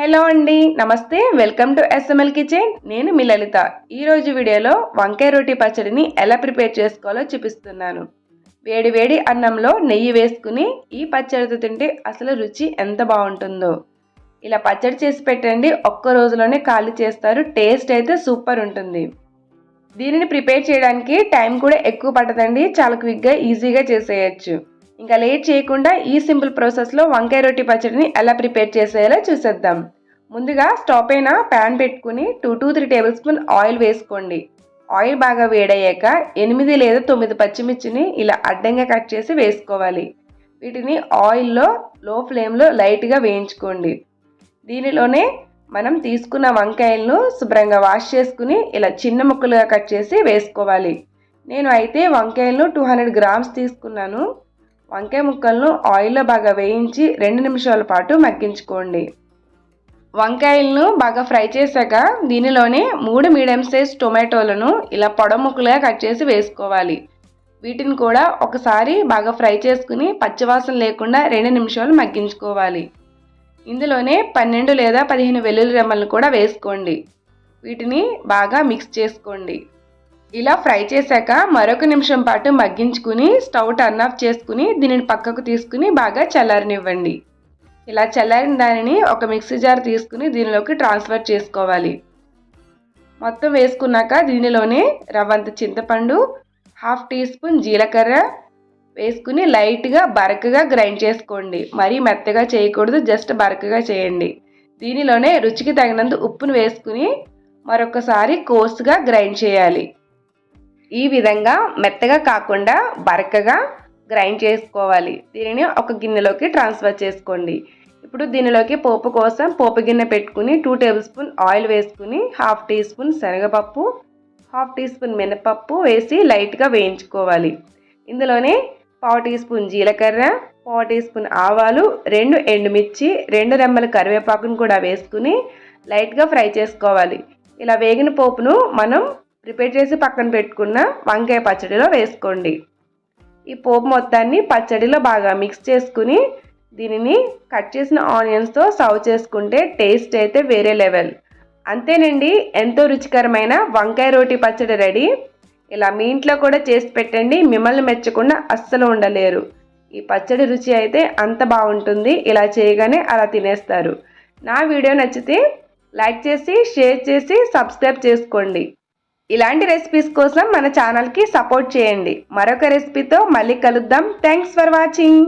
Hello అండి, నమస్తే. Welcome to SML kitchen. నేను మీ లలిత. ఈరోజు వీడియోలో వంకాయ రోటి పచ్చడిని ఎలా ప్రిపేర్ చేసుకోవాలో చూపిస్తున్నాను. వేడి వేడి అన్నంలో నెయ్యి వేసుకుని ఈ పచ్చడితో తింటే అసలు రుచి ఎంత బాగుంటుందో. ఇలా పచ్చడి చేసి పెట్టండి, ఒక్క రోజులోనే ఖాళీ చేస్తారు. టేస్ట్ అయితే సూపర్ ఉంటుంది. దీనిని ప్రిపేర్ చేయడానికి టైం కూడా ఎక్కువ పట్టదండి. చాలా క్విక్గా ఈజీగా చేసేయచ్చు. ఇంకా లేట్ చేయకుండా ఈ సింపుల్ ప్రాసెస్లో వంకాయ రొట్టి పచ్చడిని ఎలా ప్రిపేర్ చేసేయాలో చూసేద్దాం. ముందుగా స్టవ్ పైన ప్యాన్ పెట్టుకుని 2 to 3 టేబుల్ స్పూన్ ఆయిల్ వేసుకోండి. ఆయిల్ బాగా వేడయ్యాక 8 లేదా 9 పచ్చిమిర్చిని ఇలా అడ్డంగా కట్ చేసి వేసుకోవాలి. వీటిని ఆయిల్లో లో ఫ్లేమ్లో లైట్గా వేయించుకోండి. దీనిలోనే మనం తీసుకున్న వంకాయలను శుభ్రంగా వాష్ చేసుకుని ఇలా చిన్న ముక్కలుగా కట్ చేసి వేసుకోవాలి. నేను అయితే వంకాయలను 200 గ్రామ్స్ తీసుకున్నాను. వంకాయ ముక్కలను ఆయిల్లో బాగా వేయించి 2 నిమిషాల పాటు మగ్గించుకోండి. వంకాయలను బాగా ఫ్రై చేశాక దీనిలోనే 3 మీడియం సైజ్ టొమాటోలను ఇలా పొడవు ముక్కలుగా కట్ చేసి వేసుకోవాలి. వీటిని కూడా ఒకసారి బాగా ఫ్రై చేసుకుని పచ్చివాసన లేకుండా 2 నిమిషాలు మగ్గించుకోవాలి. ఇందులోనే 12 లేదా 15 వెల్లుల్లి రెమ్మలను కూడా వేసుకోండి. వీటిని బాగా మిక్స్ చేసుకోండి. ఇలా ఫ్రై చేశాక మరొక నిమిషం పాటు మగ్గించుకుని స్టవ్ టర్న్ ఆఫ్ చేసుకుని దీనిని పక్కకు తీసుకుని బాగా చల్లారనివ్వండి. ఇలా చల్లారిన దానిని ఒక మిక్సీ జార్ తీసుకుని దీనిలోకి ట్రాన్స్ఫర్ చేసుకోవాలి. మొత్తం వేసుకున్నాక దీనిలోనే రవ్వంత చింతపండు, 1/2 టీ స్పూన్ జీలకర్ర వేసుకుని లైట్గా బరకగా గ్రైండ్ చేసుకోండి. మరీ మెత్తగా చేయకూడదు, జస్ట్ బరకగా చేయండి. దీనిలోనే రుచికి తగినంత ఉప్పును వేసుకుని మరొకసారి కోర్సుగా గ్రైండ్ చేయాలి. ఈ విధంగా మెత్తగా కాకుండా బరకగా గ్రైండ్ చేసుకోవాలి. దీనిని ఒక గిన్నెలోకి ట్రాన్స్ఫర్ చేసుకోండి. ఇప్పుడు దీనిలోకి పోపు కోసం పోపు గిన్నె పెట్టుకుని 2 టేబుల్ స్పూన్ ఆయిల్ వేసుకుని 1/2 టీ స్పూన్ శనగపప్పు, 1/2 టీ స్పూన్ మినపప్పు వేసి లైట్గా వేయించుకోవాలి. ఇందులోనే 1/4 టీ స్పూన్ జీలకర్ర, 1/4 టీ స్పూన్ ఆవాలు, 2 ఎండుమిర్చి, 2 రెమ్మల కరివేపాకును కూడా వేసుకుని లైట్గా ఫ్రై చేసుకోవాలి. ఇలా వేగిన పోపును మనం ప్రిపేర్ చేసి పక్కన పెట్టుకున్న వంకాయ పచ్చడిలో వేసుకోండి. ఈ పోపు మొత్తాన్ని పచ్చడిలో బాగా మిక్స్ చేసుకుని దీనిని కట్ చేసిన ఆనియన్స్తో సర్వ్ చేసుకుంటే టేస్ట్ అయితే వేరే లెవెల్. అంతేనండి, ఎంతో రుచికరమైన వంకాయ రోటి పచ్చడి రెడీ. ఇలా మీ ఇంట్లో కూడా చేసి పెట్టండి, మిమ్మల్ని మెచ్చకుండా అస్సలు ఉండలేరు. ఈ పచ్చడి రుచి అయితే అంత బాగుంటుంది. ఇలా చేయగానే అలా తినేస్తారు. నా వీడియో నచ్చితే లైక్ చేసి, షేర్ చేసి, సబ్స్క్రైబ్ చేసుకోండి. ఇలాంటి రెసిపీస్ కోసం మన ఛానల్కి సపోర్ట్ చేయండి. మరొక రెసిపీతో మళ్ళీ కలుద్దాం. Thanks for watching.